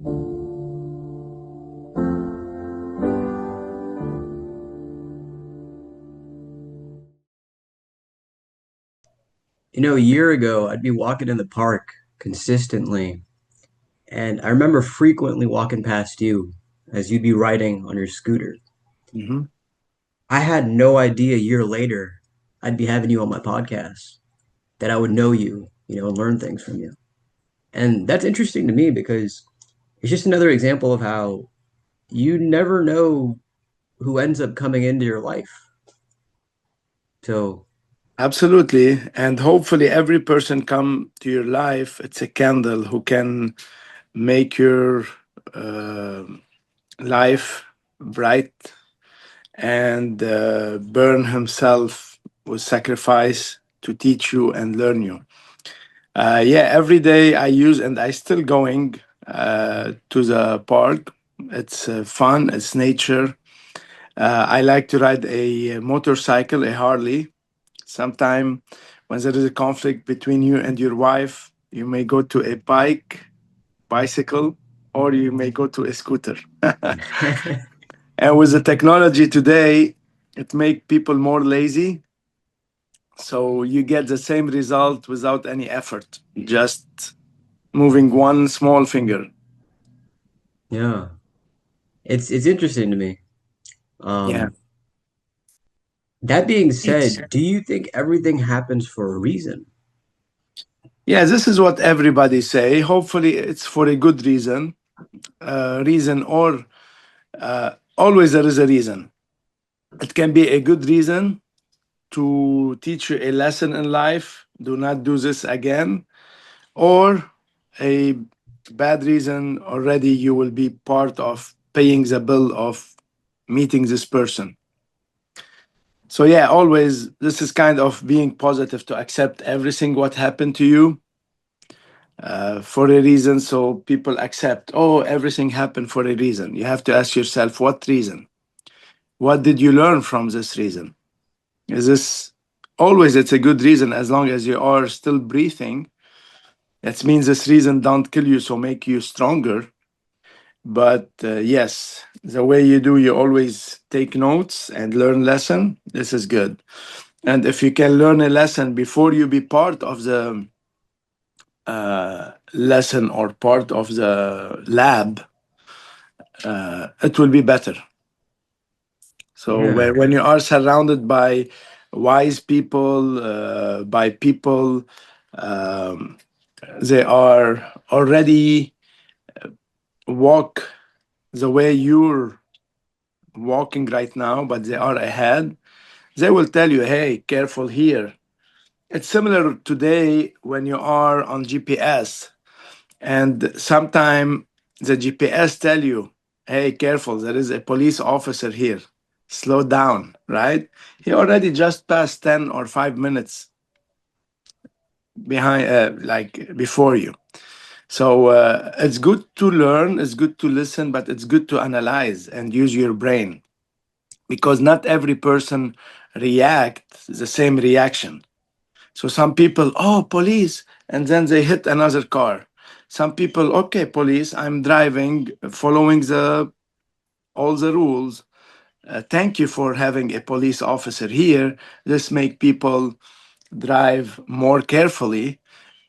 A year ago, I'd be walking in the park consistently, and I remember frequently walking past you as you'd be riding on your scooter. Mhm. I had no idea a year later I'd be having you on my podcast, that I would know you, and learn things from you. And that's interesting to me because it's just another example of how you never know who ends up coming into your life. So, Absolutely. And hopefully every person come to your life, it's a candle who can make your uh, life bright and burn himself with sacrifice to teach you and learn you. Yeah, every day I use and I still going to the park. It's fun. It's nature. I like to ride a motorcycle, a Harley. Sometime when there is a conflict between you and your wife, you may go to a bicycle, or you may go to a scooter. And with the technology today, it make people more lazy. So you get the same result without any effort, just moving one small finger. yeah, it's interesting to me. Yeah. Um, that being said, do you think everything happens for a reason? Yeah, this is what everybody say. Hopefully, it's for a good reason. Reason or always there is a reason. It can be a good reason to teach you a lesson in life. Do not do this again, or a bad reason. Already, you will be part of paying the bill of meeting this person. So yeah, always this is kind of being positive to accept everything what happened to you for a reason, so people accept, oh, everything happened for a reason. You have to ask yourself, what reason? What did you learn from this reason? Is this always, it's a good reason as long as you are still breathing. That means this reason don't kill you, so make you stronger. But yes, the way you do, you always take notes and learn lesson. This is good. And if you can learn a lesson before you be part of the lesson or part of the lab, it will be better. So Yeah. when you are surrounded by wise people, by people, um, they are already walk the way you're walking right now, but they are ahead. They will tell you, "Hey, careful here." It's similar today when you are on GPS, and sometime the GPS tell you, "Hey, careful, there is a police officer here, slow down," right? He already just passed 10 or 5 minutes behind, like before you. So it's good to learn, it's good to listen, but it's good to analyze and use your brain, because not every person react the same reaction. So some people, oh, police, and then they hit another car. Some people, okay, police, I'm driving, following the all the rules. Thank you for having a police officer here. This make people drive more carefully,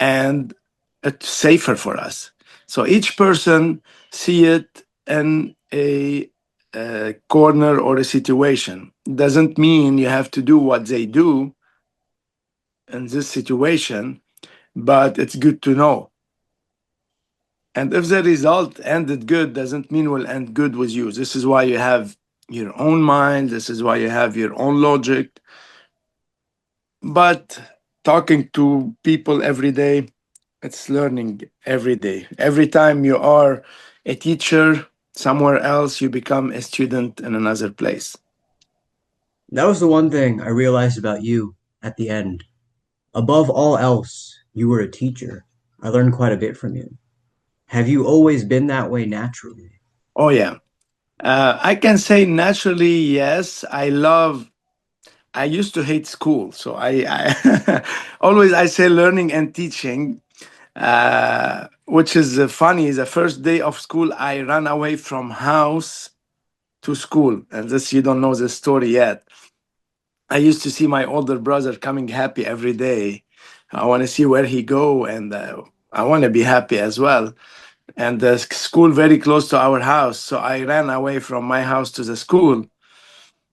and it's safer for us. So each person see it in a corner or a situation. Doesn't mean you have to do what they do in this situation, but it's good to know. And if the result ended good, doesn't mean will end good with you. This is why you have your own mind. This is why you have your own logic. But talking to people every day, it's learning every day. Every time you are a teacher somewhere else, you become a student in another place. That was the one thing I realized about you at the end. Above all else, you were a teacher. I learned quite a bit from you. Have you always been that way naturally? Oh, yeah. I can say naturally, yes. I used to hate school. So I always I say learning and teaching. which is funny. The first day of school, I ran away from house to school, and this you don't know the story yet. I used to see my older brother coming happy every day. I want to see where he go, and I want to be happy as well. And the school very close to our house, so I ran away from my house to the school,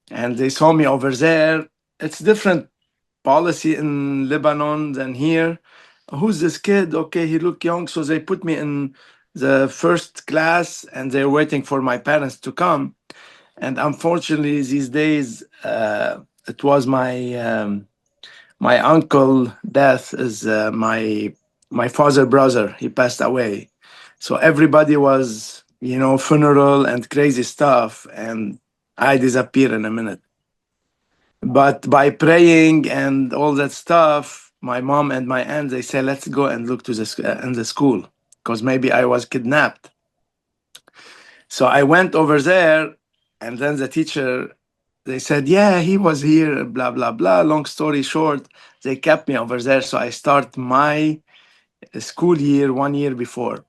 and they saw me over there. It's different policy in Lebanon than here. Who's this kid? Okay, he look young, so they put me in the first class, and they're waiting for my parents to come. And unfortunately, these days, it was my uncle death is my father brother. He passed away, so everybody was funeral and crazy stuff, and I disappear in a minute. But by praying and all that stuff, my mom and my aunt they say, let's go and look to in the school because maybe I was kidnapped. So I went over there, and then the teacher they said, yeah, he was here, blah blah blah. Long story short, they kept me over there, so I start my school year 1 year before.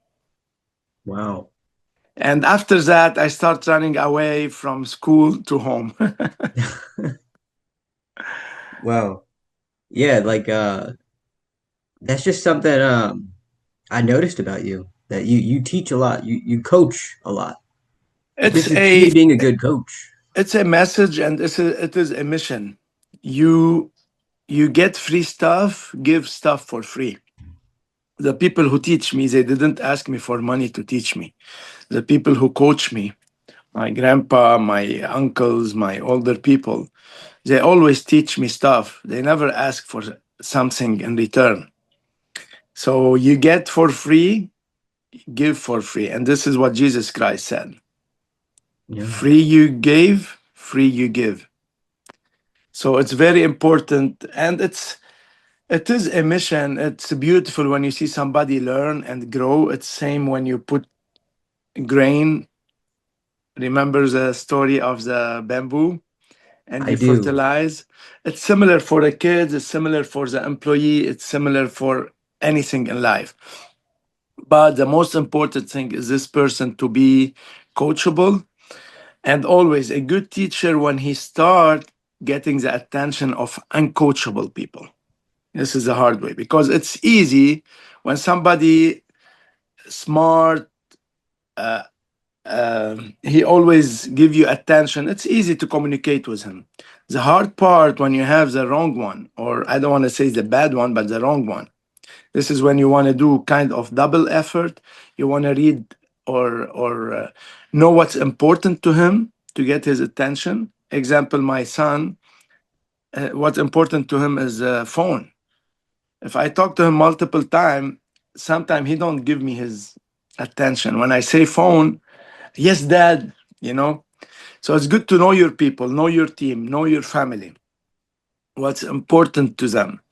Wow. And after that, I start running away from school to home. Wow. Yeah, like that's just something I noticed about you that you teach a lot. You coach a lot. Like it's this is the key a to being a good coach. it's a message, and it is a mission. You you get free stuff, give stuff for free. The people who teach me, they didn't ask me for money to teach me. The people who coach me, my grandpa, my uncles, my older people, they always teach me stuff. They never ask for something in return. So you get for free, give for free. And this is what Jesus Christ said. Yeah, Free you gave, free you give. So it's very important, and it is a mission. It's beautiful when you see somebody learn and grow. It's same when you put grain. Remember the story of the bamboo, and I you do. fertilize. It's similar for the kids, it's similar for the employee, it's similar for anything in life. But the most important thing is this person to be coachable, and always a good teacher when he start getting the attention of uncoachable people. This is the hard way because it's easy when somebody smart, uh, he always give you attention. It's easy to communicate with him. The hard part when you have the wrong one, or I don't want to say the bad one, but the wrong one. This is when you want to do kind of double effort. You want to read or know what's important to him to get his attention. Example, my son, what's important to him is a phone. If I talk to him multiple times, sometimes he don't give me his attention. When I say phone, yes, dad, you know. So it's good to know your people, know your team, know your family, what's important to them.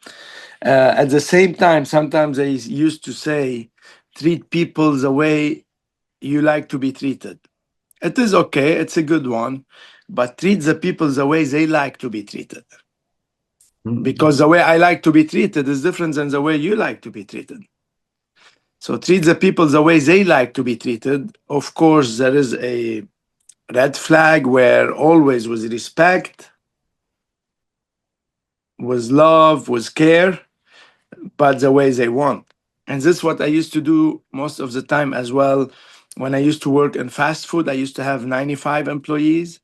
At the same time, sometimes they used to say, treat people the way you like to be treated. It is okay, it's a good one, but treat the people the way they like to be treated. Mm. Because the way I like to be treated is different than the way you like to be treated. So treat the people the way they like to be treated. Of course, there is a red flag where always with respect, with love, with care, but the way they want. And this is what I used to do most of the time as well. When I used to work in fast food, I used to have 95 employees.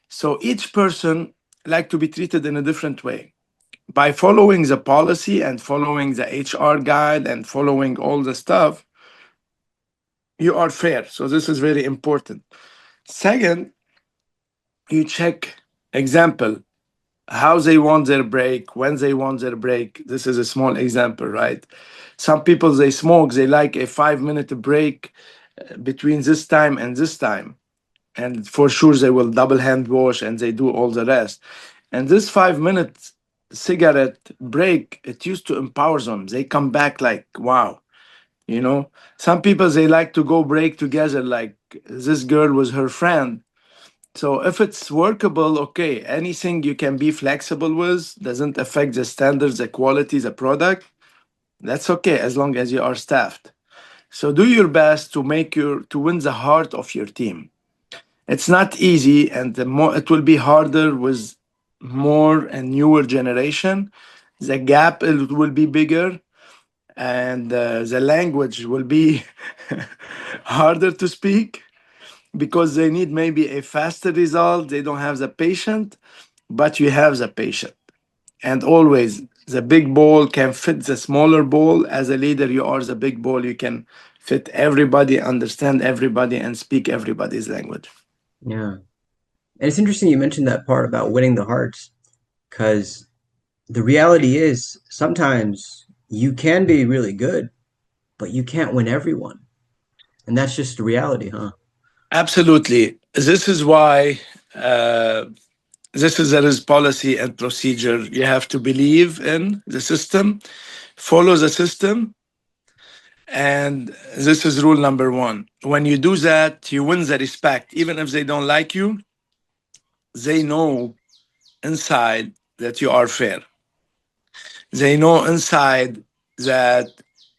So each person liked to be treated in a different way. By following the policy and following the HR guide and following all the stuff, you are fair. So this is very important. Second, you check example how they want their break, when they want their break. This is a small example, right? Some people they smoke, they like a 5 minute break between this time and this time. And for sure they will double hand wash and they do all the rest. And this 5 minute cigarette break, it used to empower them. They come back like, wow, you know. Some people they like to go break together, like this girl was her friend. So if it's workable, okay, anything you can be flexible with doesn't affect the standards, the quality, the product, that's okay as long as you are staffed. So do your best to to win the heart of your team. It's not easy, and the more it will be harder with more and newer generation. The gap it will be bigger, and the language will be harder to speak because they need maybe a faster result. They don't have the patient, but you have the patient. And always the big ball can fit the smaller ball. As a leader, you are the big ball. You can fit everybody, understand everybody, and speak everybody's language. Yeah. And it's interesting you mentioned that part about winning the hearts, because the reality is sometimes you can be really good, but you can't win everyone. And that's just the reality, huh? Absolutely. This is why there is policy and procedure. You have to believe in the system, follow the system, and this is rule number one. When you do that, you win the respect. Even if they don't like you, they know inside that you are fair. They know inside that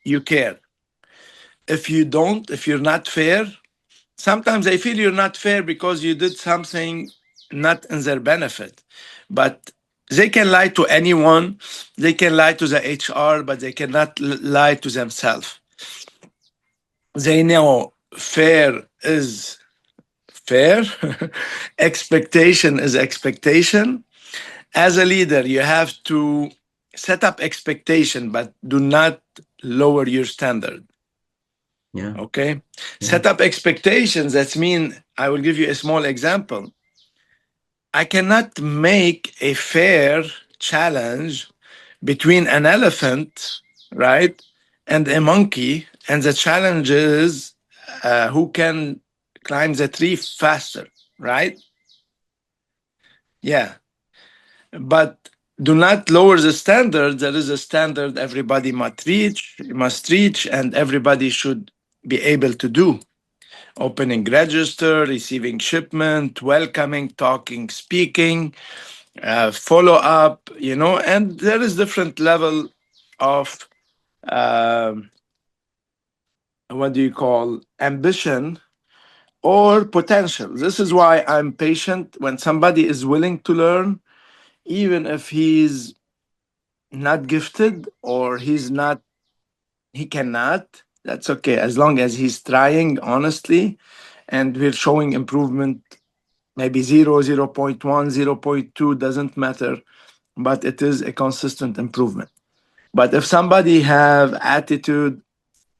you care. If you're not fair, sometimes they feel you're not fair because you did something not in their benefit. But they can lie to anyone, they can lie to the HR, but they cannot lie to themselves. They know fair is fair, expectation is expectation. As a leader, you have to set up expectation, but do not lower your standard. Yeah. Okay, Yeah. set up expectations. That mean I will give you a small example. I cannot make a fair challenge between an elephant, right, and a monkey, and the challenge is who can climb the tree faster, right? Yeah, but do not lower the standard. There is a standard everybody must reach, and everybody should be able to do. Opening register, receiving shipment, welcoming, talking, speaking, follow up, and there is different level of what do you call ambition or potential. This is why I'm patient when somebody is willing to learn, even if he's not gifted or he cannot. That's okay as long as he's trying honestly and we're showing improvement. Maybe 0, 0.1, 0.2 doesn't matter, but it is a consistent improvement. But if somebody have attitude,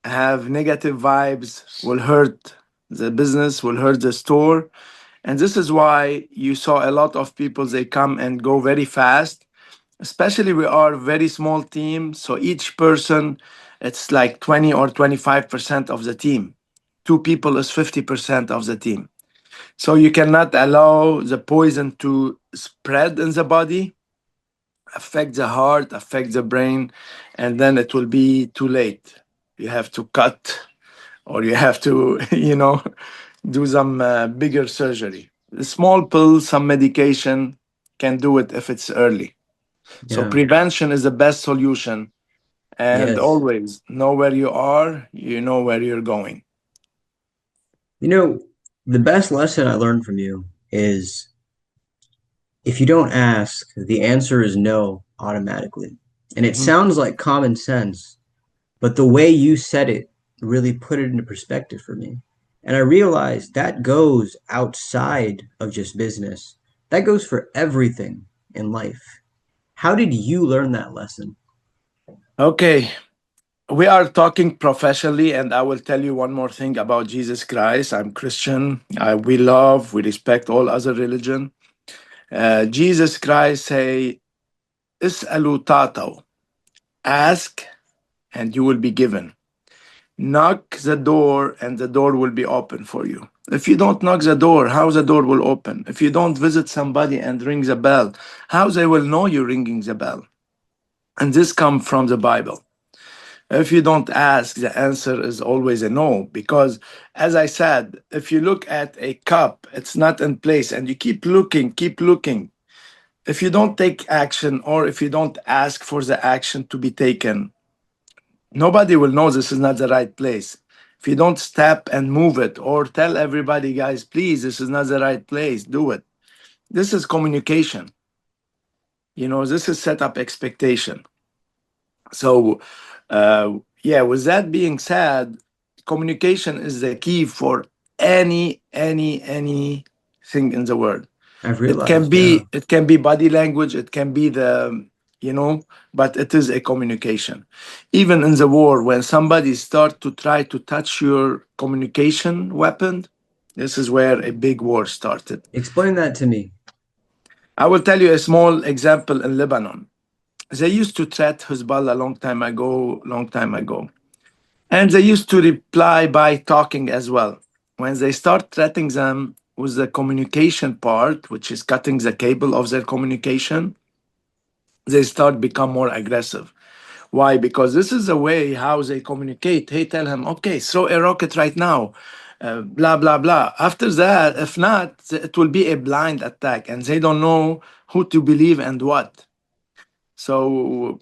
have negative vibes, will hurt the business, will hurt the store. And this is why you saw a lot of people, they come and go very fast. Especially we are a very small team, so each person, it's like 20 or 25% of the team. Two people is 50% of the team. So you cannot allow the poison to spread in the body, affect the heart, affect the brain, and then it will be too late. You have to cut, or you have to, do some bigger surgery. A small pill, some medication can do it if it's early. So Yeah. prevention is the best solution. And Yes. always know where you are, you know where you're going. You know, the best lesson I learned from you is if you don't ask, the answer is no automatically. And it Mhm. sounds like common sense, but the way you said it really put it into perspective for me. And I realized that goes outside of just business. That goes for everything in life. How did you learn that lesson? Okay, we are talking professionally, and I will tell you one more thing about Jesus Christ. I'm Christian. We love, we respect all other religion. Jesus Christ say, "Is'alu ta'taw." Ask, and you will be given. Knock the door, and the door will be open for you. If you don't knock the door, how the door will open? If you don't visit somebody and ring the bell, how they will know you're ringing the bell? And this comes from the Bible. If you don't ask, the answer is always a no. Because, as I said, if you look at a cup, it's not in place, and you keep looking. If you don't take action, or if you don't ask for the action to be taken, nobody will know this is not the right place. If you don't step and move it or tell everybody, guys, please, this is not the right place, do it. This is communication. This is set up expectation. So, yeah, with that being said, communication is the key for anything in the world. I've It can realized, yeah. be it can be body language, it can be you know, but it is a communication. Even in the war, when somebody start to try to touch your communication weapon, this is where a big war started. Explain that to me. I will tell you a small example in Lebanon. They used to threat Hezbollah long time ago. And they used to reply by talking as well. When they start threatening them with the communication part, which is cutting the cable of their communication, they start become more aggressive. Why? Because this is the way how they communicate. Hey, tell him, okay, throw a rocket right now. Blah blah blah. After that, if not, it will be a blind attack, and they don't know who to believe and what. So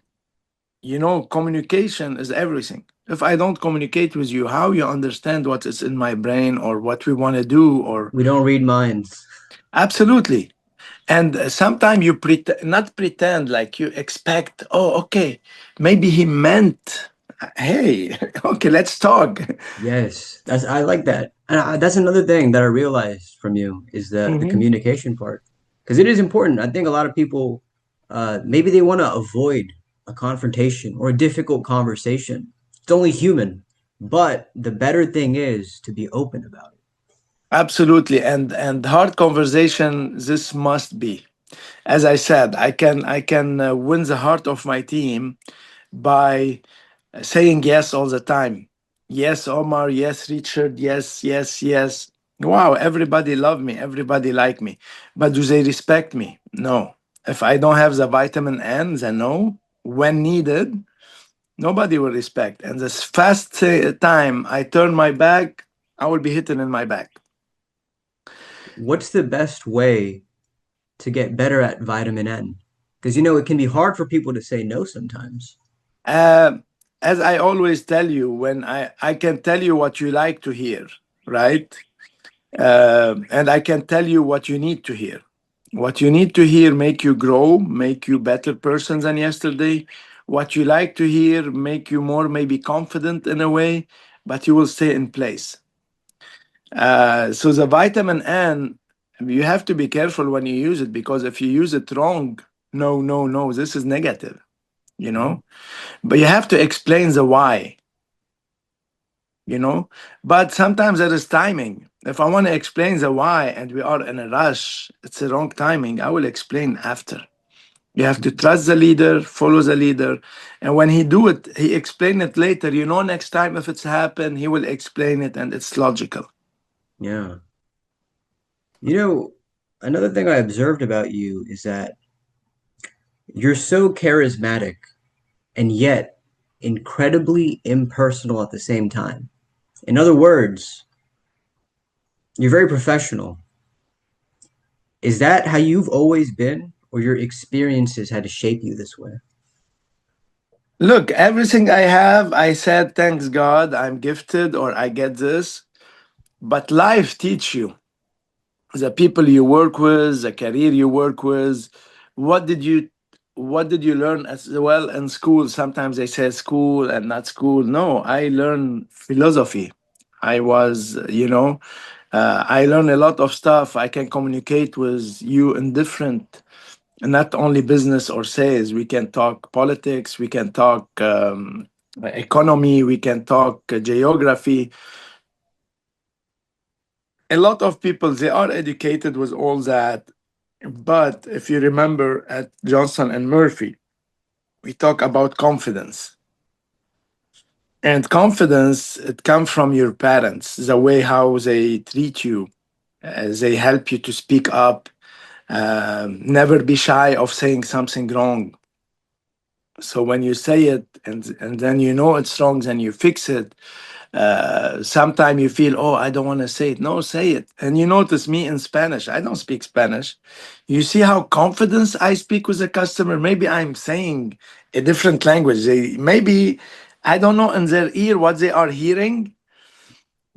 communication is everything. If I don't communicate with you, how you understand what is in my brain or what we want to do, or We don't read minds. absolutely. And sometimes you not pretend, like you expect, oh, okay, maybe he meant, hey, okay, let's talk. Yes, I like that. And that's another thing that I realized from you is the Mhm. communication part. Because it is important. I think a lot of people maybe they want to avoid a confrontation or a difficult conversation. It's only human. But the better thing is to be open about it. Absolutely. And hard conversation, this must be. As I said, I can win the heart of my team by saying yes all the time. Yes, Omar. Yes, Richard. Yes, yes, yes. Wow, everybody love me. Everybody like me. But do they respect me? No. If I don't have the vitamin N, then no. When needed, nobody will respect. And this fast time I turn my back, I will be hitting in my back. What's the best way to get better at vitamin N? Because it can be hard for people to say no sometimes. Uh, as I always tell you, when I can tell you what you like to hear, right? And I can tell you what you need to hear. What you need to hear make you grow, make you better person than yesterday. What you like to hear make you more maybe confident in a way, but you will stay in place. So the vitamin N, you have to be careful when you use it, because if you use it wrong, no, no, no, this is negative, you Mhm. know. But you have to explain the why, you know. But sometimes there is timing. If I want to explain the why and we are in a rush, it's the wrong timing. I will explain after. You have to trust the leader, follow the leader, and when he do it, he explain it later. Next time if it's happened, he will explain it, and it's logical. Yeah. You know, Another thing I observed about you is that you're so charismatic and yet incredibly impersonal at the same time. In other words, you're very professional. Is that how you've always been, or your experiences had to shape you this way? Look, everything I have, I said, thanks God, I'm gifted or I get this. But life teach you, the people you work with, the career you work with. What did you what did you learn as well in school? Sometimes they say school and not school. No, I learned philosophy. I was, I learned a lot of stuff. I can communicate with you in different, not only business or sales. We can talk politics, we can talk economy, we can talk geography. A lot of people, they are educated with all that, but if you remember at Johnson and Murphy, we talk about confidence. And confidence, it comes from your parents, the way how they treat you, they help you to speak up, never be shy of saying something wrong. So when you say it and then it's wrong, then you fix it. Sometimes you feel, oh, I don't want to say it. No, say it. And you notice me in Spanish, I don't speak Spanish. You see how confidence I speak with the customer. Maybe I'm saying a different language. Maybe I don't know in their ear what they are hearing,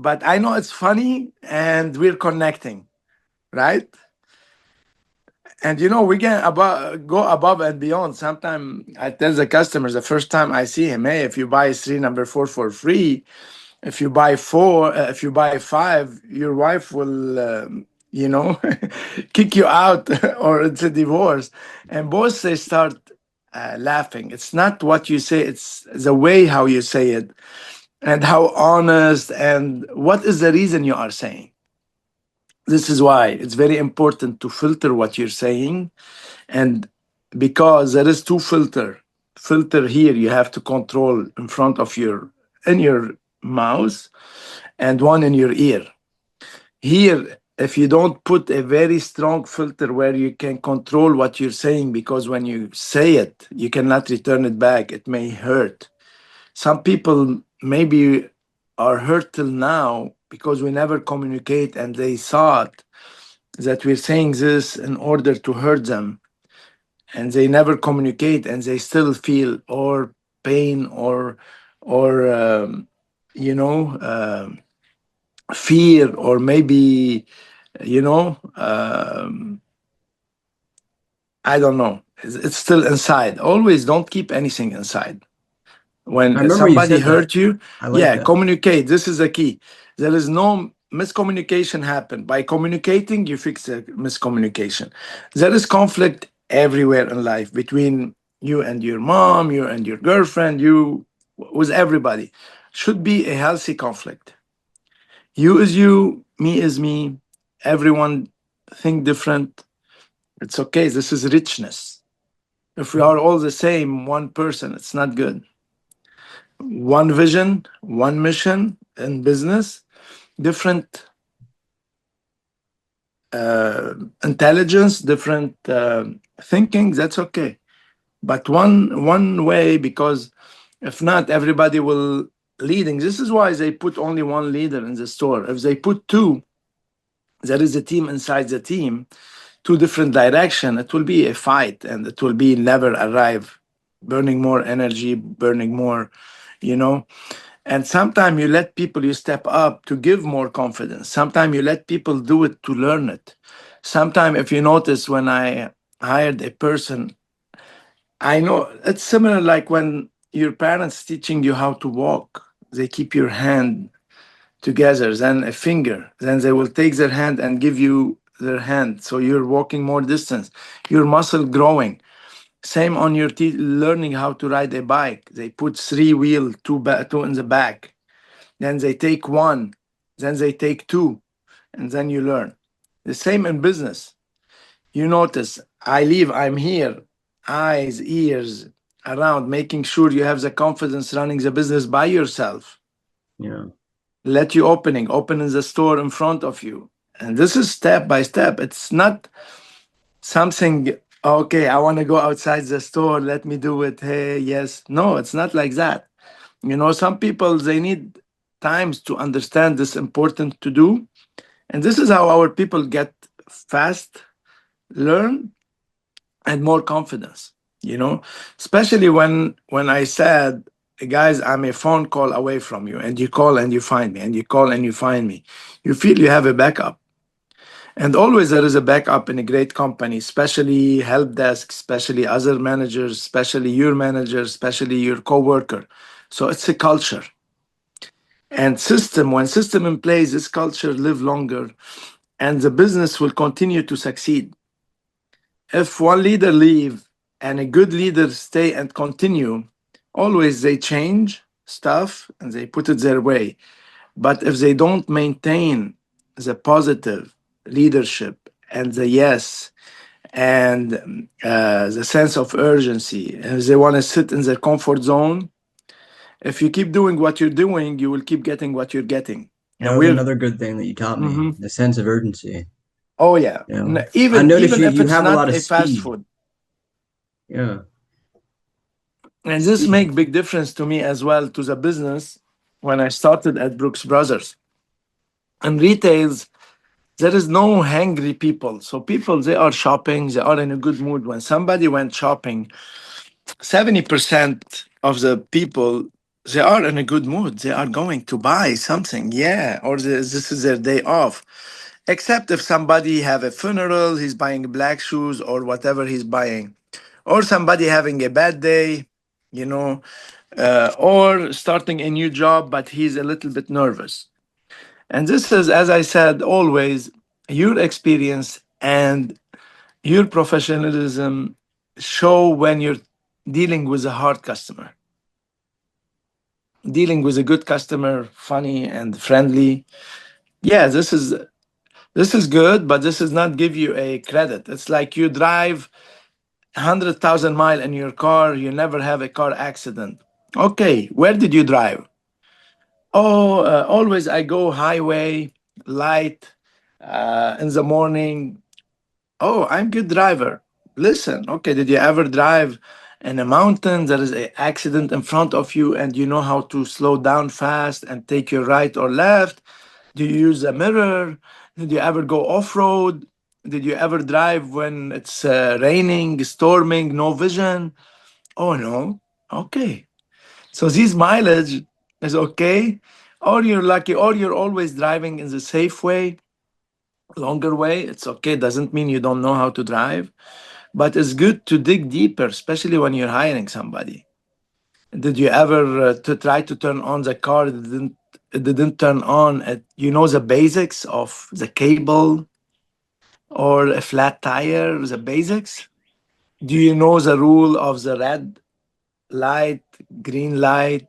but I know it's funny and we're connecting, right? And we can go above and beyond. Sometimes I tell the customers the first time I see him, hey, if you buy three number four for free, if you buy four, if you buy five, your wife will, kick you out or it's a divorce. And both they start laughing. It's not what you say, it's the way how you say it and how honest and what is the reason you are saying. This is why it's very important to filter what you're saying. And because there is two filter here you have to control in front of in your mouth and one in your ear. Here, if you don't put a very strong filter where you can control what you're saying, because when you say it, you cannot return it back. It may hurt. Some people maybe are hurt till now because we never communicate and they thought that we're saying this in order to hurt them, and they never communicate and they still feel or pain or you know um fear, or maybe you know um, I don't know, it's still inside. Always don't keep anything inside. I When remember you somebody said that. hurt you, I like yeah, that. communicate. This is the key. There is no miscommunication happen. By communicating, you fix the miscommunication. There is conflict everywhere in life between you and your mom, you and your girlfriend, you with everybody. Should be a healthy conflict. You is you, me is me. Everyone think different. It's okay. This is richness. If we are all the same, one person, it's not good. One vision, one mission in business, different uh, intelligence, different thinking. That's okay, but one way, because if not, everybody will leading. This is why they put only one leader in the store. If they put two, there is a team inside the team, two different direction. It will be a fight, and it will be never arrive. Burning more energy, burning more, you know. And sometimes you let people, you step up to give more confidence. Sometimes you let people do it to learn it. Sometimes, if you notice, when I hired a person, I know it's similar like when your parents teaching you how to walk. They keep your hand together, then a finger, then they will take their hand and give you their hand. So you're walking more distance, your muscle growing. Same on your learning how to ride a bike. They put three wheel, two in the back, then they take one, then they take two, and then you learn. The same in business. You notice, I leave, I'm here, eyes, ears around, making sure you have the confidence running the business by yourself. Yeah. Let you opening the store in front of you. And this is step by step. It's not something, okay, I want to go outside the store, let me do it. Hey, yes. No, it's not like that. Some people, they need times to understand this important to do. And this is how our people get fast, learn, and more confidence, you know, especially when I said, guys, I'm a phone call away from you, and you call and you find me, and you call and you find me. You feel you have a backup. And always there is a backup in a great company, especially help desk, especially other managers, especially your manager, especially your coworker. So it's a culture. And system, when system in place, this culture live longer, and the business will continue to succeed. If one leader leave and a good leader stay and continue, always they change stuff and they put it their way. But if they don't maintain the positive leadership and the yes and the sense of urgency, if they want to sit in their comfort zone, if you keep doing what you're doing, you will keep getting what you're getting. That And was we're another good thing that you taught me, Mhm. the sense of urgency. Oh yeah, I noticed even you if you it's have a lot not of a fast speed. food. Yeah. And this Speed. make big difference to me as well to the business. When I started at Brooks Brothers in retails, there is no hungry people. So people, they are shopping, they are in a good mood. When somebody went shopping, 70% of the people, They are in a good mood. They are going to buy something, yeah, or this is their day off. Except if somebody have a funeral, he's buying black shoes or whatever he's buying, or somebody having a bad day, you know, or starting a new job, but he's a little bit nervous. And this is, as I said, always your experience and your professionalism show when you're dealing with a hard customer. Dealing with a good customer, funny and friendly. Yeah, this is good, but this does not give you a credit. It's like you drive 100,000 mile in your car, you never have a car accident. Okay, where did you drive? Oh, always I go highway, light, in the morning. Oh, I'm good driver. Listen, okay, did you ever drive in a mountain? There is an accident in front of you, and you know how to slow down fast and take your right or left? Do you use a mirror? Did you ever go off road? Did you ever drive when it's raining, storming, no vision? Oh no. Okay. So this mileage is okay, or you're lucky, or you're always driving in the safe way, longer way. It's okay. Doesn't mean you don't know how to drive, but it's good to dig deeper, especially when you're hiring somebody. Did you ever to try to turn on the car? It didn't turn on. You know the basics of the cable or a flat tire, the basics. Do you know the rule of the red light, green light?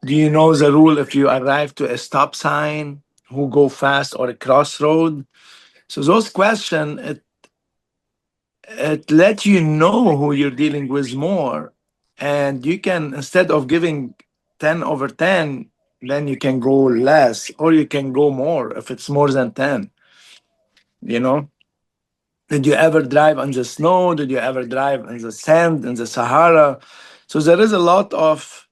Do you know the rule if you arrive to a stop sign, who go fast or a crossroad? So those questions, it let you know who you're dealing with more. And you can, instead of giving 10 over 10, then you can go less or you can go more if it's more than 10, you know? Did you ever drive on the snow? Did you ever drive in the sand, in the Sahara? So there is a lot of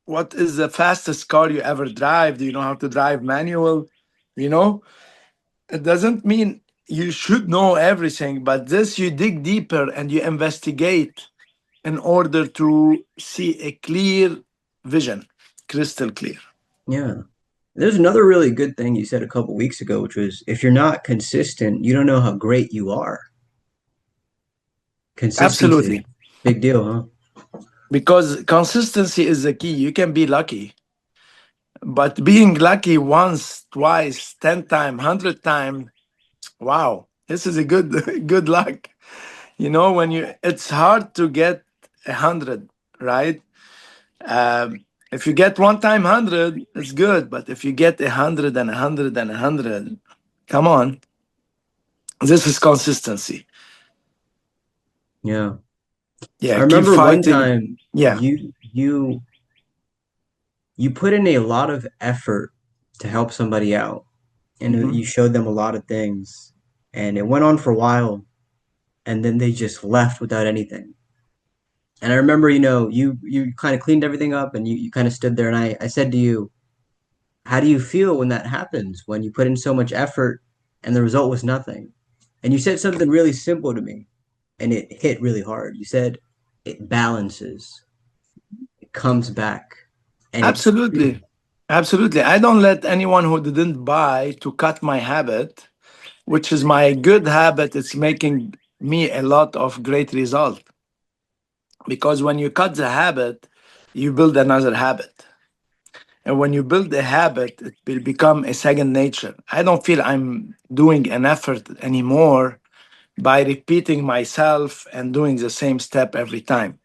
what is the fastest car you ever drive? Do you know how to drive manual? You know, it doesn't mean you should know everything, but this you dig deeper and you investigate in order to see a clear vision, crystal clear. Yeah. There's another really good thing you said a couple weeks ago, which was if you're not consistent, you don't know how great you are. Consistency. Absolutely. Big deal, huh? Because consistency is the key. You can be lucky, but being lucky once, twice, 10 times, 100 times, wow, this is a good, good luck. You know, when you, it's hard to get 100, right? If you get one time 100, it's good. But if you get 100 and 100 and 100, come on, this is consistency. Yeah. I Yeah, keep remember one fighting. time Yeah. you put in a lot of effort to help somebody out and Mhm. you showed them a lot of things and it went on for a while and then they just left without anything. And I remember, you kind of cleaned everything up and you kind of stood there and I said to you, how do you feel when that happens, when you put in so much effort and the result was nothing? And you said something really simple to me and it hit really hard. You said it balances, it comes back, and it's Absolutely. Absolutely. I don't let anyone who didn't buy to cut my habit, which is my good habit. It's making me a lot of great result because when you cut the habit, you build another habit. And when you build a habit, it will become a second nature. I don't feel I'm doing an effort anymore by repeating myself and doing the same step every time.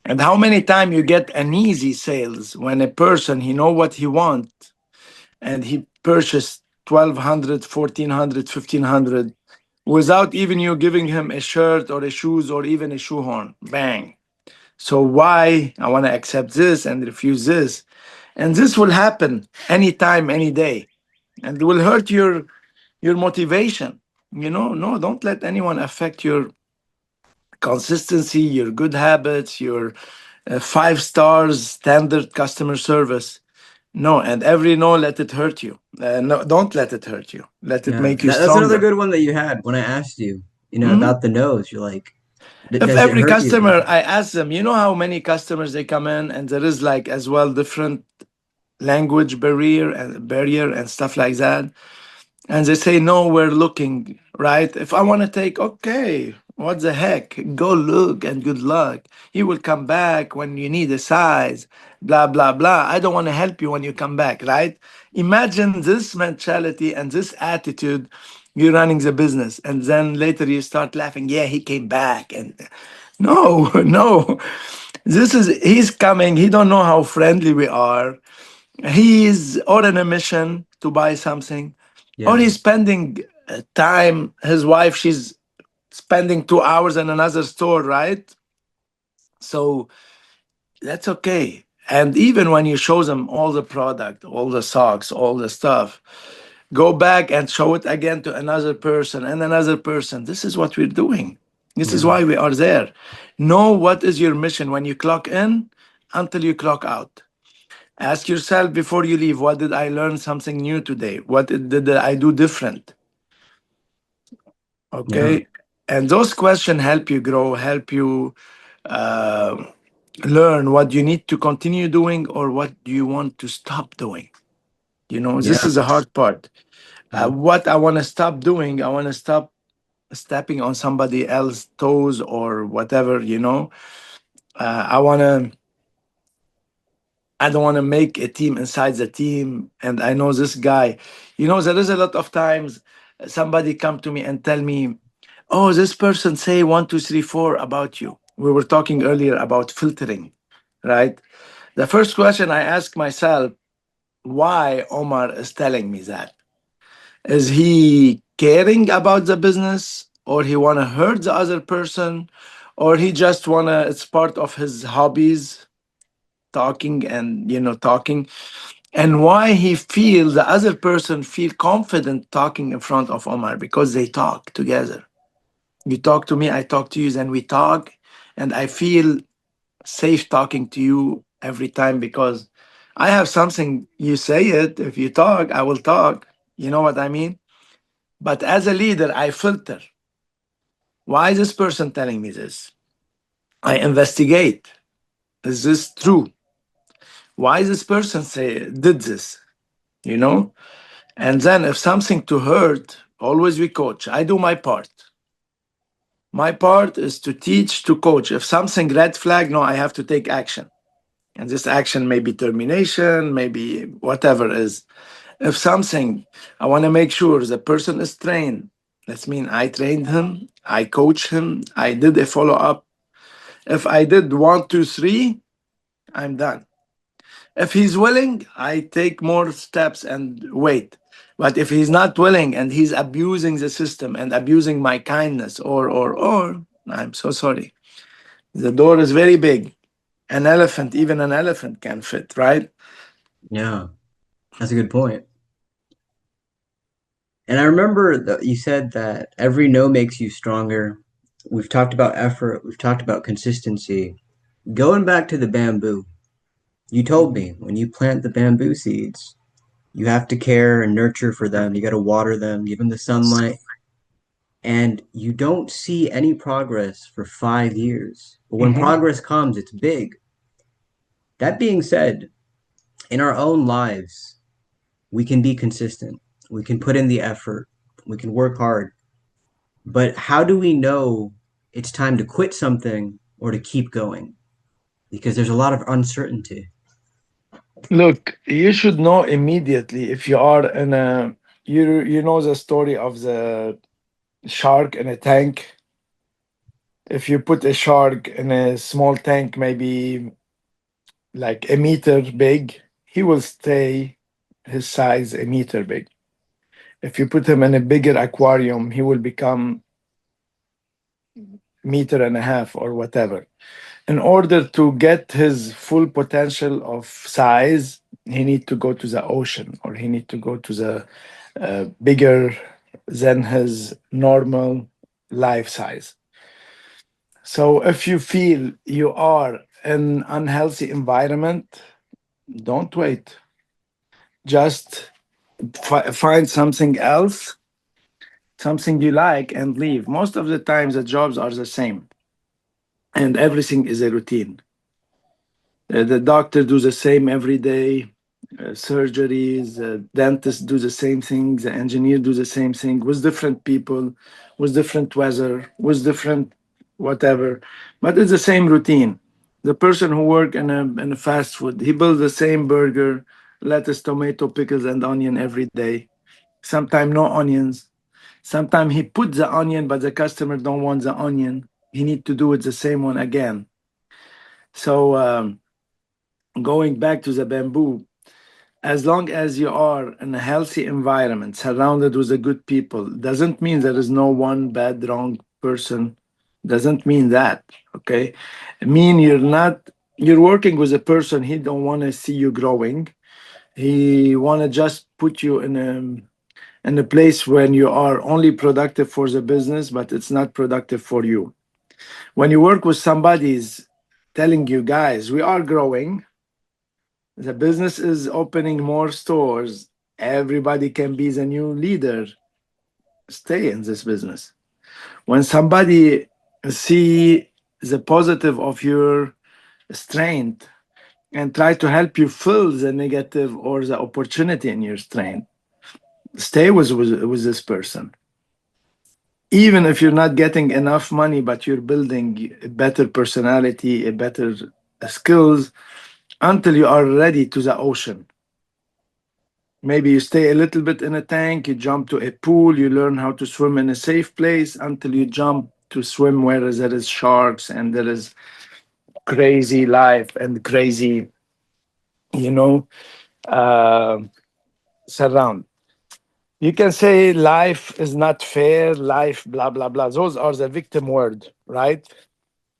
And how many times you get an easy sales when a person he know what he want and he purchased 1200, 1400, 1500 without even you giving him a shirt or a shoes or even a shoehorn. Bang. So why I want to accept this and refuse this? And this will happen anytime, any day, and will hurt your motivation. No, don't let anyone affect your consistency, your good habits, your 5 stars standard customer service. No, and every no, let it hurt you. No, don't let it hurt you. Let it yeah, make you that's another stronger. good one that you had when I asked you, Mhm. about the nose. You're like, If Does it every hurt you? customer, I ask them, you know how many customers they come in, and there is like as well different language barrier and stuff like that, and they say no, we're looking, right? If I want to take, okay, what the heck, go look and good luck. You will come back when you need a size, blah blah blah. I don't want to help you when you come back, right? Imagine this mentality and this attitude. You're running the business, and then later you start laughing, yeah, he came back. And no, no, this is, he's coming, he don't know how friendly we are. He's on a mission to buy something, or Yeah, he's spending time. His wife, she's spending 2 hours in another store, right? So that's okay. And even when you show them all the product, all the socks, all the stuff, go back and show it again to another person and another person. This is what we're doing. This is yeah, why we are there. Know what is your mission when you clock in until you clock out. Ask yourself before you leave, what did I learn something new today? What did I do different? yeah, Okay. And those questions help you grow, help you uh, learn what you need to continue doing or what do you want to stop doing. You know, this yeah, is the hard part. yeah, What I want to stop doing, I want to stop stepping on somebody else's toes or whatever, you know. I want to I don't want to make a team inside the team. And I know this guy, you know, there is a lot of times somebody come to me and tell me, oh, this person say 1, 2, 3, 4 about you. We were talking earlier about filtering, right? The first question I ask myself, why Omar is telling me that? Is he caring about the business or he want to hurt the other person or he just want to, it's part of his hobbies, talking and, you know, talking, and why he feel the other person feel confident talking in front of Omar because they talk together. You talk to me, I talk to you, then we talk, and I feel safe talking to you every time because I have something. You say it, if you talk, I will talk. You know what I mean? But as a leader, I filter. Why is this person telling me this? I investigate. Is this true? Why is this person say did this? You know? And then if something to hurt, always we coach. I do my part. My part is to teach, to coach. If something red flag, no, I have to take action. And this action may be termination, maybe whatever is. If something, I want to make sure the person is trained. That means I trained him, I coach him, I did a follow up. If I did 1, 2, 3, I'm done. If he's willing, I take more steps and wait. But if he's not willing and he's abusing the system and abusing my kindness, or, I'm so sorry. The door is very big. An elephant, even an elephant can fit, right? yeah. That's a good point. And I remember that you said that every no makes you stronger. We've talked about effort. We've talked about consistency. Going back to the bamboo, you told Mhm. me when you plant the bamboo seeds, you have to care and nurture for them. You got to water them, give them the sunlight, and you don't see any progress for 5 years. But when Mhm. progress comes, it's big. That being said, in our own lives, we can be consistent. We can put in the effort. We can work hard. But how do we know it's time to quit something or to keep going? Because there's a lot of uncertainty. Look, you should know immediately if you are in a, you know the story of the shark in a tank. If you put a shark in a small tank, maybe like a meter big, he will stay his size a meter big. If you put him in a bigger aquarium, he will become meter and a half or whatever. In order to get his full potential of size, he need to go to the ocean or he need to go to the bigger than his normal life size. So if you feel you are in unhealthy environment, don't wait. Just find something else, something you like, and leave. Most of the times, the jobs are the same. and everything is a routine. The doctor do the same every day, surgeries, dentists do the same thing, the engineer do the same thing with different people, with different weather, with different whatever, but it's the same routine. The person who work in a fast food, he builds the same burger, lettuce, tomato, pickles, and onion every day. Sometimes no onions. Sometimes he put the onion, but the customer don't want the onion. He need to do it the same one again. So going back to the bamboo, as long as you are in a healthy environment, surrounded with a good people, doesn't mean there is no one bad, wrong person. Doesn't mean that. Okay, I mean you're not. You're working with a person. He don't want to see you growing. He want to just put you in a place when you are only productive for the business, but it's not productive for you. When you work with somebody's telling you, guys, we are growing, the business is opening more stores, everybody can be the new leader, stay in this business. When somebody see the positive of your strength and try to help you fill the negative or the opportunity in your strength, stay with this person. Even if you're not getting enough money, but you're building a better personality, a better skills, until you are ready to the ocean. Maybe you stay a little bit in a tank, you jump to a pool, you learn how to swim in a safe place until you jump to swim where there is sharks and there is crazy life and crazy, you know, uh, surround. You can say life is not fair, life, blah, blah, blah. Those are the victim word, right?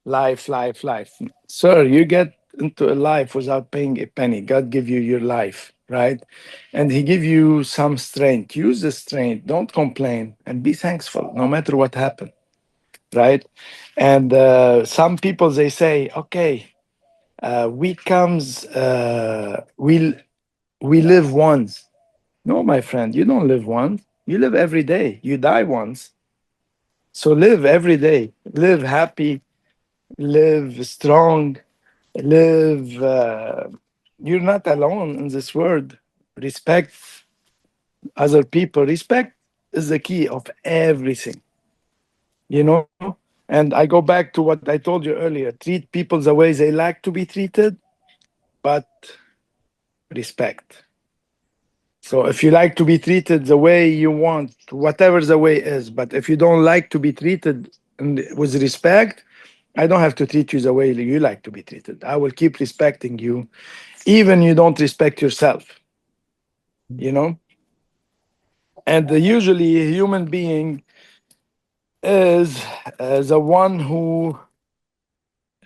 Life, life, life. Sir, you get into a life without paying a penny. God give you your life, right? And He give you some strength. Use the strength. Don't complain and be thankful, no matter what happened, right? And some people they say, okay, we comes, we live once. No, my friend, you don't live once. You live every day. You die once. So live every day. Live happy. Live strong, live you're not alone in this world. Respect other people. Respect is the key of everything, you know. And I go back to what I told you earlier: treat people the way they like to be treated, but respect. So if you like to be treated the way you want, whatever the way is, but if you don't like to be treated with respect, I don't have to treat you the way you like to be treated. I will keep respecting you even you don't respect yourself, you know. And usually a human being is the one who,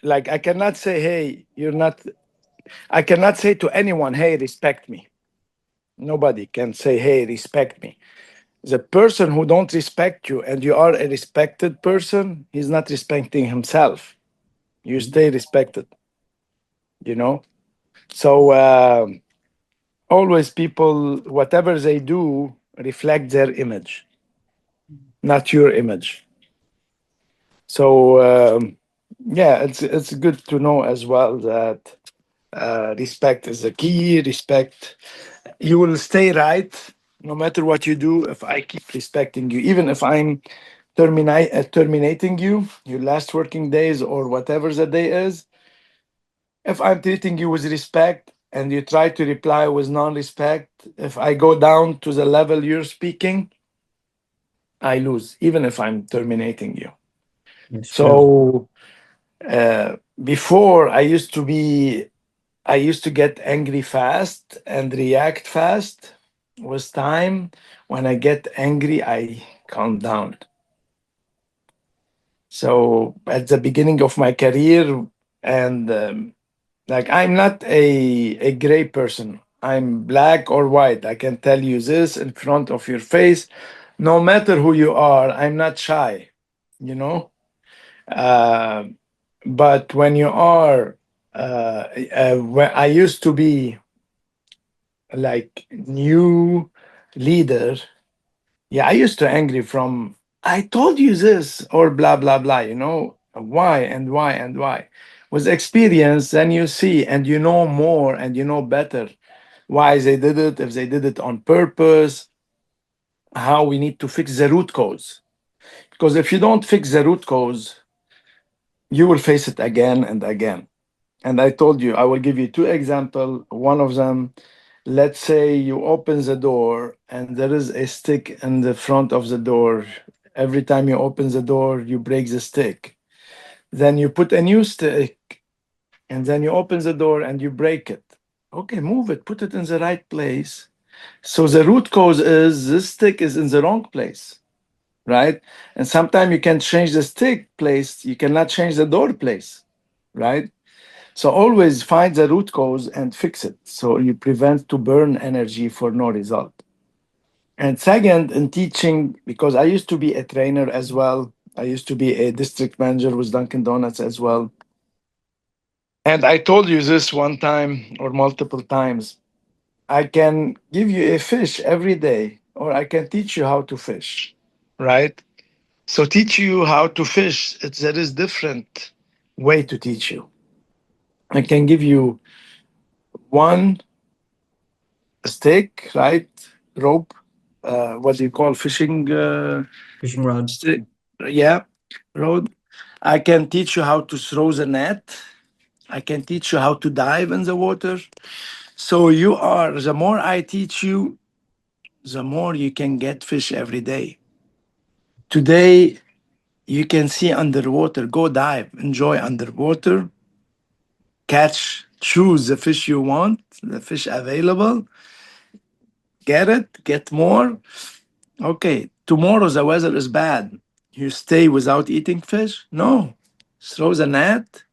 like, I cannot say, hey, you're not, I cannot say to anyone, hey, respect me. Nobody can say, hey, respect me. The person who don't respect you and you are a respected person, he's not respecting himself. You stay respected, you know. So always people, whatever they do reflect their image, not your image. So yeah, it's good to know as well that respect is the key. Respect, you will stay right no matter what you do. If I keep respecting you, even if I'm terminating you, your last working days or whatever the day is, if I'm treating you with respect and you try to reply with non-respect, if I go down to the level you're speaking, I lose, even if I'm terminating you. That's true. So before I used to get angry fast and react fast. With time, when I get angry, I calm down. So at the beginning of my career, and like, I'm not a gray person. I'm black or white. I can tell you this in front of your face. No matter who you are, I'm not shy, you know. Uh, but when you are, when I used to be like new leader, yeah, I used to angry from I told you this or blah blah blah, you know. Why and why and why? With experience, then you see and you know more and you know better why they did it, if they did it on purpose, how we need to fix the root cause. Because if you don't fix the root cause, you will face it again and again. And I told you, I will give you two examples. One of them, let's say you open the door and there is a stick in the front of the door. Every time you open the door, you break the stick. Then you put a new stick and then you open the door and you break it. Okay, move it, put it in the right place. So the root cause is this stick is in the wrong place, right? And sometimes you can change the stick place, you cannot change the door place, right? So always find the root cause and fix it. So you prevent to burn energy for no result. And second, in teaching, because I used to be a trainer as well. I used to be a district manager with Dunkin' Donuts as well. And I told you this one time or multiple times. I can give you a fish every day, or I can teach you how to fish, right? So teach you how to fish. There is different way to teach you. I can give you one stick, right? Rope. What do you call fishing Fishing rod. stick? Yeah, rod. I can teach you how to throw the net. I can teach you how to dive in the water. So you are, the more I teach you, the more you can get fish every day. Today, you can see underwater, go dive, enjoy underwater, catch, choose the fish you want, the fish available, get it, get more. Okay, tomorrow the weather is bad. You stay without eating fish? No. Throw the net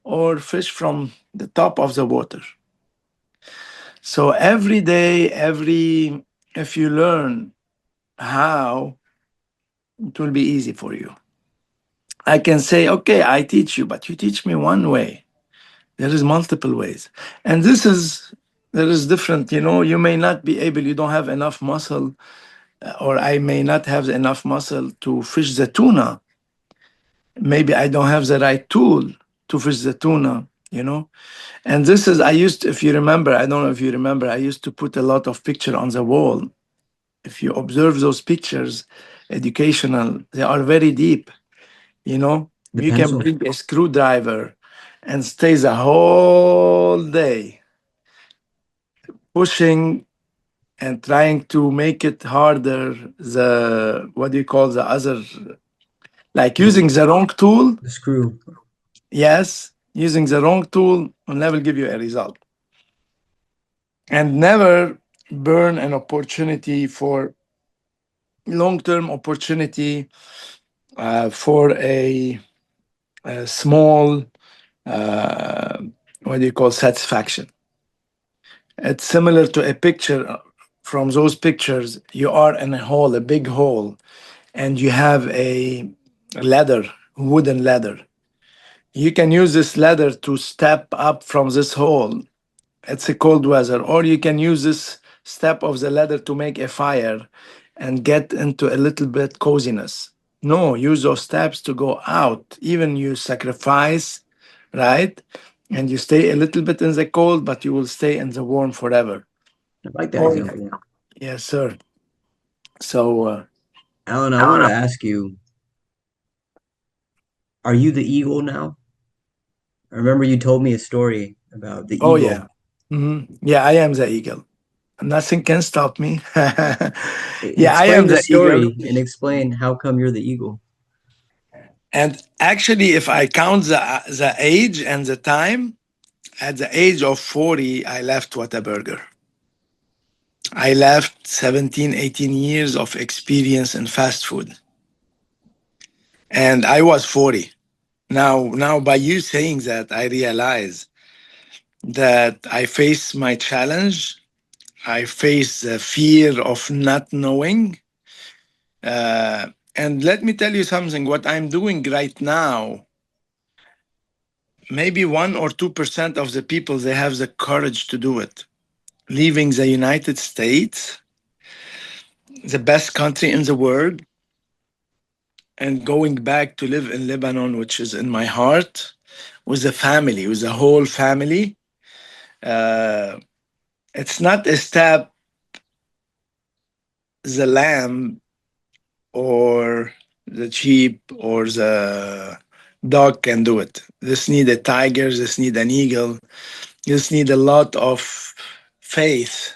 or fish from the top of the water. So every day, if you learn how, it will be easy for you. I can say, okay, I teach you, but you teach me one way. There is multiple ways. And there is different, you may not be able, you don't have enough muscle, or I may not have enough muscle to fish the tuna. Maybe I don't have the right tool to fish the tuna. And this is, if you remember, I don't know if you remember, I used to put a lot of picture on the wall. If you observe those pictures, educational, they are very deep. The You can pencil. bring a screwdriver and stay the whole day pushing and trying to make it harder. The what do you call the other, like The, using the wrong tool. the screw. Yes, using the wrong tool will never give you a result. And never burn an opportunity for long-term opportunity for a small uh, what do you call satisfaction. It's similar to a picture. From those pictures, you are in a hole, a big hole, and you have a ladder, wooden ladder. You can use this ladder to step up from this hole. It's a cold weather, or you can use this step of the ladder to make a fire and get into a little bit coziness. No, use those steps to go out. Even you sacrifice, right? And you stay a little bit in the cold, but you will stay in the warm forever. I like that Oh, example. yes, sir. So, Alan, I want to ask you, are you the eagle now? I remember you told me a story about the oh yeah. eagle. Yeah, I am the eagle. Nothing can stop me. Yeah, I Explain am the the eagle. story and explain how come you're the eagle. And actually, if I count the age and the time, at the age of 40, I left Whataburger. I left 17, 18 years of experience in fast food. And I was 40. Now by you saying that, I realize that I face my challenge. I face the fear of not knowing. And let me tell you something, what I'm doing right now, maybe 1 or 2% of the people, they have the courage to do it. Leaving the United States, the best country in the world, and going back to live in Lebanon, which is in my heart, with a family, with a whole family. Uh, it's not a step the lamb or the sheep or the dog can do it. This need a tiger, this need an eagle, this need a lot of faith,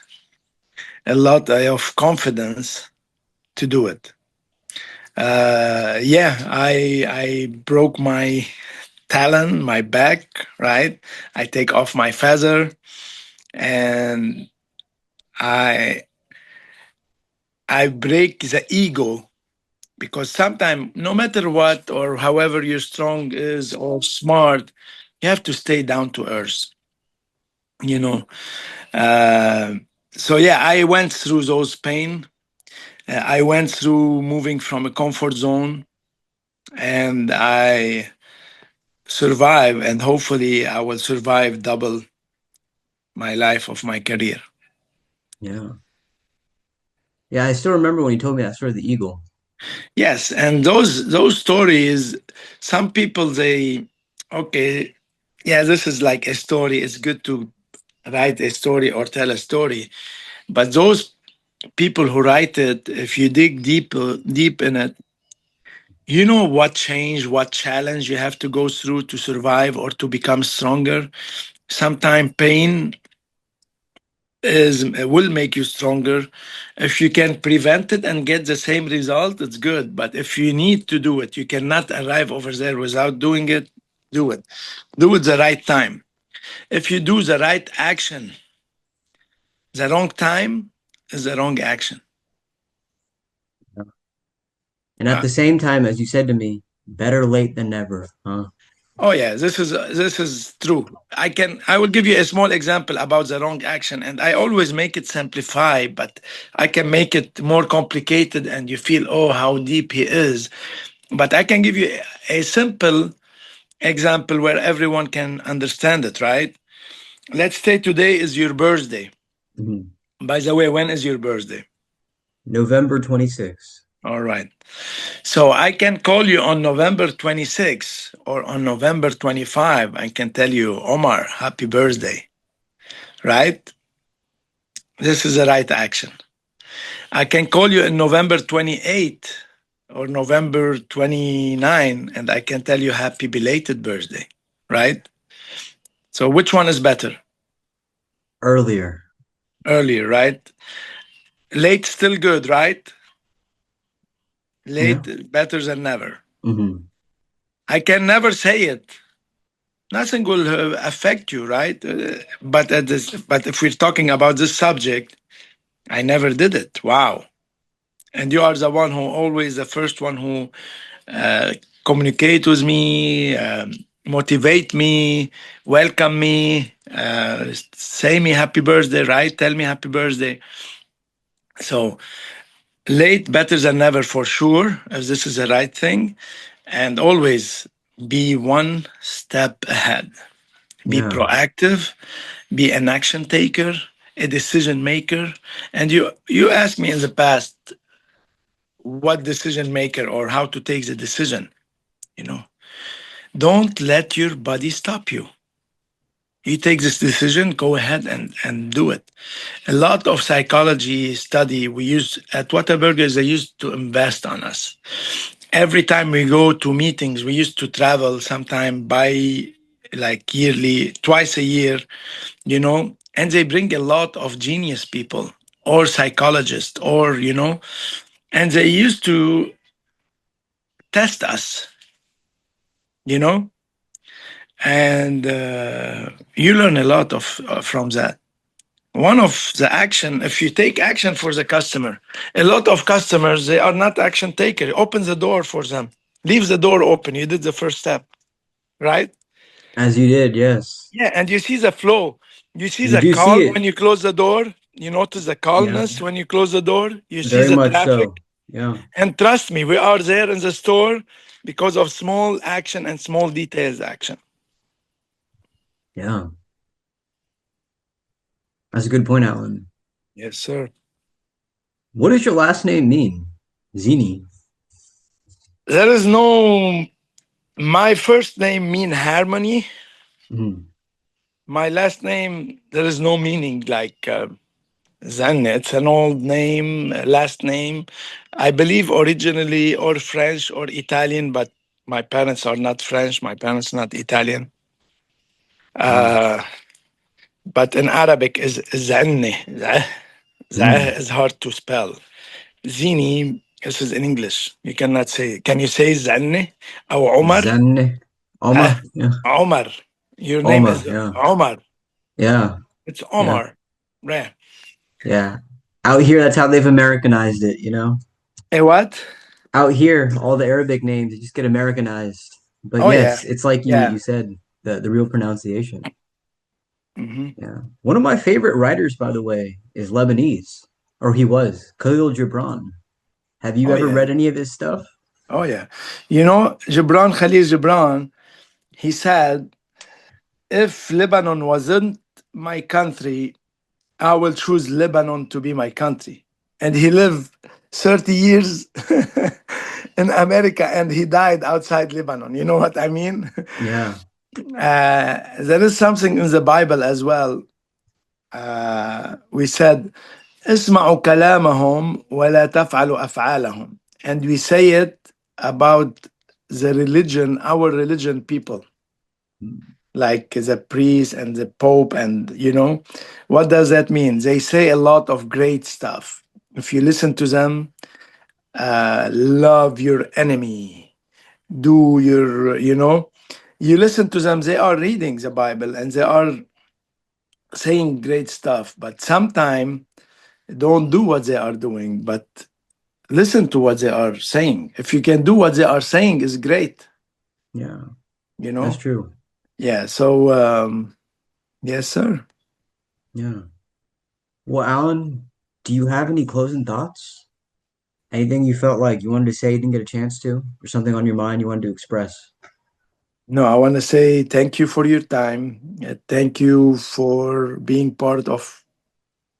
a lot of confidence to do it. Yeah, I broke my talon, my back, right? I take off my feather and I I break the ego because sometimes no matter what or however you're strong is or smart, you have to stay down to earth, you know. Uh, so yeah, I went through those pain. I went through moving from a comfort zone and I survive and hopefully I will survive double my life of my career. Yeah. Yeah, I still remember when you told me that story of the eagle. Yes, and those stories, some people they okay, yeah, this is like a story. It's good to write a story or tell a story, but those people who write it, if you dig deep in it, you know what change, what challenge you have to go through to survive or to become stronger. Sometimes pain is will make you stronger. If you can prevent it and get the same result, it's good. But if you need to do it, you cannot arrive over there without doing it. Do it. Do it the right time. If you do the right action, the wrong time is the wrong action. And at the same time, as you said to me, better late than never, huh? Oh yeah, this is true. I will give you a small example about the wrong action, and I always make it simplify, but I can make it more complicated, and you feel oh how deep he is. But I can give you a simple example where everyone can understand it, right? Let's say today is your birthday. Mhm. By the way, when is your birthday? November 26th. All right. So I can call you on November 26 or on November 25. I can tell you, Omar, happy birthday, right? This is the right action. I can call you in November 28 or November 29 and I can tell you happy belated birthday, right? So which one is better? Earlier. Earlier, right? Late still good, right? Yeah. Late better than never. Hmm. I can never say it. Nothing will affect you, right? But if we're talking about this subject, I never did it. Wow. And you are the one who always the first one who uh, communicate with me, motivate me, welcome me, say me happy birthday, right? Tell me happy birthday. So late better than never for sure, as this is the right thing, and always be one step ahead. Be Yeah. proactive, be an action taker, a decision maker. And you asked me in the past what decision maker or how to take the decision. You know, don't let your body stop you. You take this decision, go ahead and do it. A lot of psychology study we use at Whataburger, they used to invest on us. Every time we go to meetings, we used to travel sometime by like yearly, twice a year, and they bring a lot of genius people or psychologists and they used to test us, you know, and you learn a lot of from that. One of the action, if you take action for the customer, a lot of customers, they are not action taker. Open the door for them. Leave the door open. You did the first step, right? As you did, yes. Yeah, and you see the flow. You see You the do see calm when it. you close the door. You notice the Yeah. calmness when you close the door. You see Very the much so. traffic. Yeah. And trust me, we are there in the store because of small action and small details action. Yeah. That's a good point, Alan. Yes, sir. What does your last name mean? Zeenny. There is no. My first name mean harmony. Mhm. My last name, there is no meaning like Zan. It's an old name, last name. I believe originally or French or Italian, but my parents are not French. My parents not Italian. Wow. Uh, but in Arabic is Zanni. Mm. Is hard to spell. Zini, this is in English. You cannot say. Can you say Zanni? Or Omar? Zen. Uh, Oma. Yeah. Omar. Your name Oma. is Yeah. Omar. Yeah. It's Yeah. Omar. Right. Yeah. Out here, that's how they've Americanized it, you know? A what? Out here, all the Arabic names they just get Americanized. But Oh yeah, yes, it's like yeah. you said, the real pronunciation. Hmm. Yeah. One of my favorite writers, by the way, is Lebanese, or he was, Khalil Gibran. Have you Oh ever yeah. read any of his stuff? Oh yeah. You know, Gibran Khalil Gibran. He said, "If Lebanon wasn't my country, I will choose Lebanon to be my country." And he lived 30 years in America, and he died outside Lebanon. You know what I mean? Yeah. There is something in the Bible as well. We said, "اسمعوا كلامهم ولا تفعلوا أفعالهم." And we say it about the religion, our religion people, like the priest and the pope. And what does that mean? They say a lot of great stuff. If you listen to them, love your enemy, do your, you listen to them, they are reading the Bible and they are saying great stuff, but sometimes don't do what they are doing, but listen to what they are saying. If you can do what they are saying, is great, Yeah. you That's know? true. Yeah. So, yes, sir. Yeah. Well, Alan, do you have any closing thoughts? Anything you felt like you wanted to say you didn't get a chance to, or something on your mind you wanted to express? No, I want to say thank you for your time. Thank you for being part of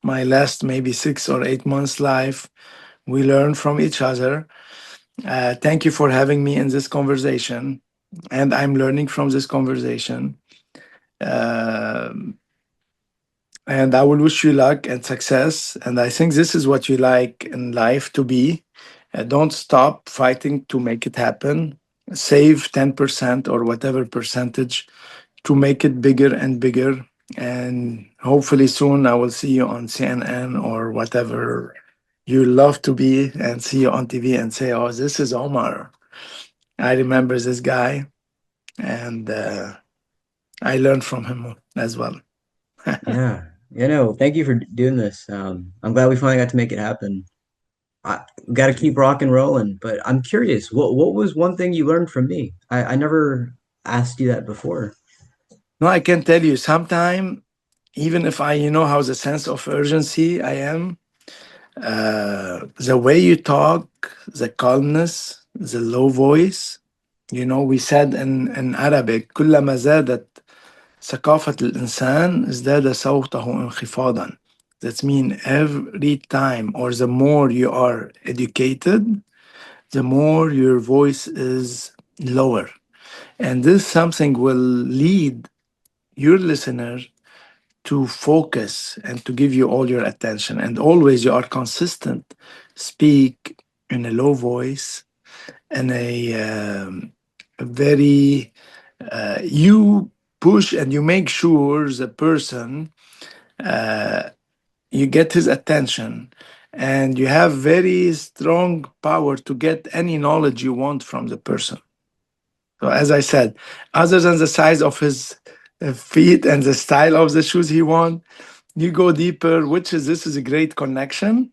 my last maybe 6 or 8 months life. We learn from each other. Thank you for having me in this conversation. And I'm learning from this conversation. Um and I will wish you luck and success. And I think this is what you like in life to be. Don't stop fighting to make it happen. Save 10% or whatever percentage to make it bigger and bigger. And hopefully soon I will see you on CNN or whatever you love to be, and see you on TV and say, "Oh, this is Omar. I remember this guy." And I learned from him as well. Yeah. Thank you for doing this. I'm glad we finally got to make it happen. I got to keep rock and rolling, but I'm curious, what was one thing you learned from me? I never asked you that before. No, I can tell you, sometime, even if I, how the sense of urgency I am, the way you talk, the calmness, the low voice. We said in Arabic, كلما زادت ثقافة الإنسان ازداد صوته انخفاضا. That means every time, or the more you are educated, the more your voice is lower. And this something will lead your listener to focus and to give you all your attention. And always you are consistent. Speak in a low voice and a very, you push and you make sure the person, uh, you get his attention, and you have very strong power to get any knowledge you want from the person. So as I said, other than the size of his feet and the style of the shoes he wants, you go deeper, which is this is a great connection.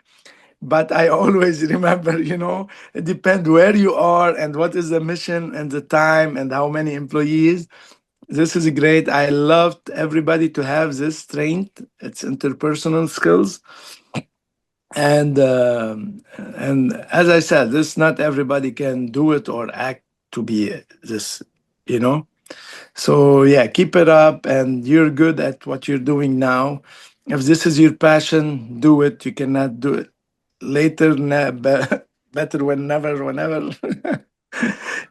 But I always remember, it depends where you are and what is the mission and the time and how many employees. This is great. I loved everybody to have this strength. It's interpersonal skills. And as I said, this not everybody can do it or act to be this, you know. So yeah, keep it up, and you're good at what you're doing now. If this is your passion, do it. You cannot do it later. Better when never, whenever.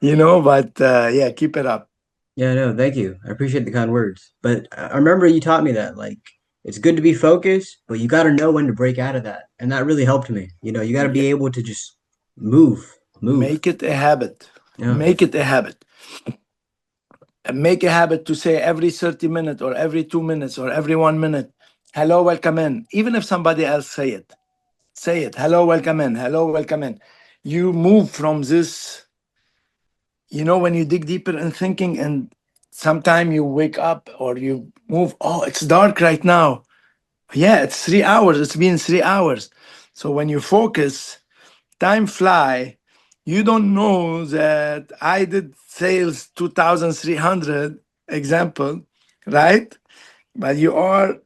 But yeah, keep it up. Yeah, no, thank you. I appreciate the kind words. But I remember you taught me that, like, it's good to be focused, but you got to know when to break out of that. And that really helped me. You got to Yeah, be able to just move. make it a habit. Yeah, Make it a habit. And make a habit to say every 30 minutes or every 2 minutes or every 1 minute, hello, welcome in. Even if somebody else say it. Say it. Hello, welcome in. Hello, welcome in. You move from this, when you dig deeper in thinking and sometime you wake up or you move, oh, it's dark right now. Yeah, it's 3 hours. It's been 3 hours. So when you focus, time fly. You don't know that I did sales 2,300 example, right? But you are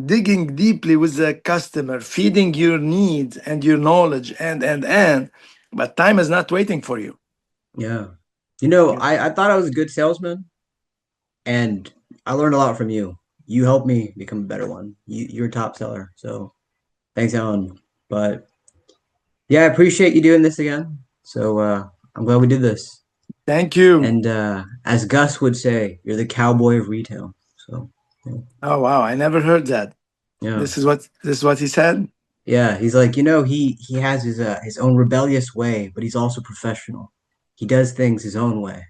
digging deeply with the customer, feeding your needs and your knowledge and. But time is not waiting for you. yeah. You know, You- I thought I was a good salesman, and I learned a lot from you. You helped me become a better one. You're a top seller. So thanks, Alan. But yeah, I appreciate you doing this again. So I'm glad we did this. Thank you. And as Gus would say, you're the cowboy of retail. So yeah. Oh wow, I never heard that. Yeah. This is what he said. Yeah, he's like, he has his own rebellious way, but he's also professional. He does things his own way.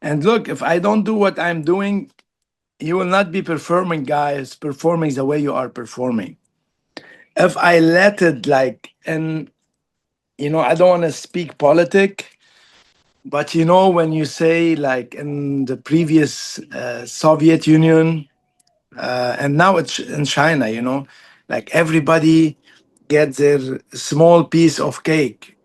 And look, if I don't do what I'm doing, you will not be performing, guys, performing the way you are performing. If I let it like, and I don't want to speak politic, but when you say like in the previous Soviet Union, and now it's in China, like everybody gets their small piece of cake.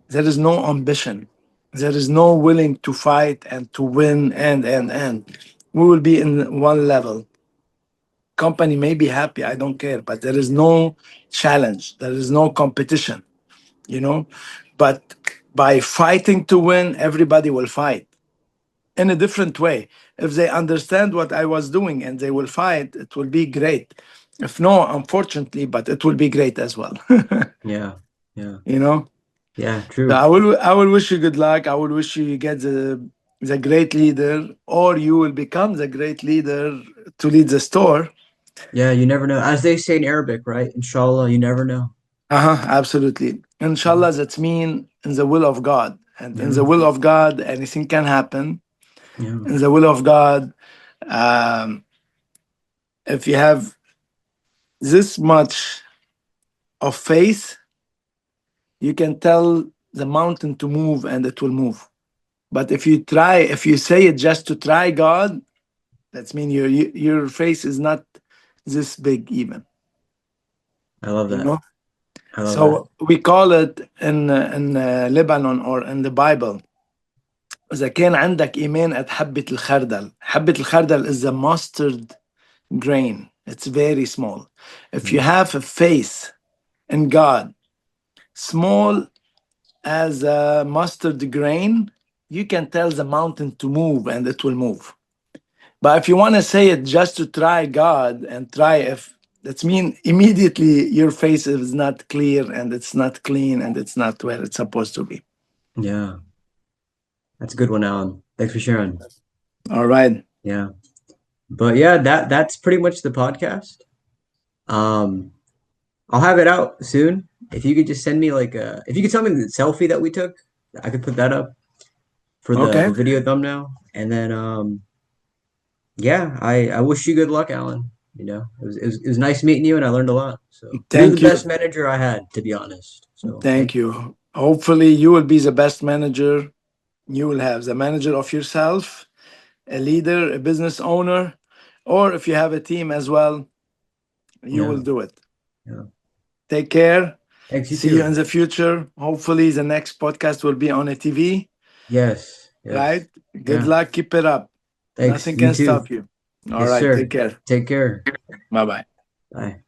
There is no ambition. There is no willing to fight and to win and. We will be in one level. Company may be happy, I don't care, but there is no challenge. There is no competition, you know. But by fighting to win, everybody will fight in a different way. If they understand what I was doing and they will fight, it will be great. If no, unfortunately, but it will be great as well. Yeah. Yeah. you know. Yeah, So true. I will wish you good luck. I will wish you get the great leader, or you will become the great leader to lead the store. Yeah, you never know. As they say in Arabic, right? Inshallah, you never know. Uh-huh, absolutely. Yeah. Inshallah, that's mean in the will of God. And in Yeah. the will of God, anything can happen. Yeah. In the will of God, um, if you have this much of faith, you can tell the mountain to move and it will move. But if you say it just to try God, that's mean your faith is not this big even, I love you that. know. I love that. So we call it in Lebanon or in the Bible. إذا كان عندك إيمان قد حبة الخردل. حبة الخردل is a mustard grain. It's very small. If you have a faith in God, small as a mustard grain, you can tell the mountain to move and it will move. But if you want to say it just to try God and try if that's mean immediately your face is not clear and it's not clean and it's not where it's supposed to be. Yeah. That's a good one, Alan. Thanks for sharing. All right. Yeah. But yeah, that's pretty much the podcast. Um, I'll have it out soon. If you could just send me if you could tell me the selfie that we took, I could put that up for the Okay. video thumbnail. And then yeah, I wish you good luck, Alan. It was nice meeting you, and I learned a lot. So you're the Thank best you. manager I had, to be honest. So thank Thank you. you. Hopefully you will be the best manager you will have, the manager of yourself, a leader, a business owner, or if you have a team as well, you will Yeah, do it. yeah. Take care. Thanks, you See you in too. the future. Hopefully, the next podcast will be on a TV, Yes, yes. right? Good Yeah. luck. Keep it up. Thanks. Nothing You can stop too. you. All Yes, right. Take sir. care. Take care. Bye bye. Bye.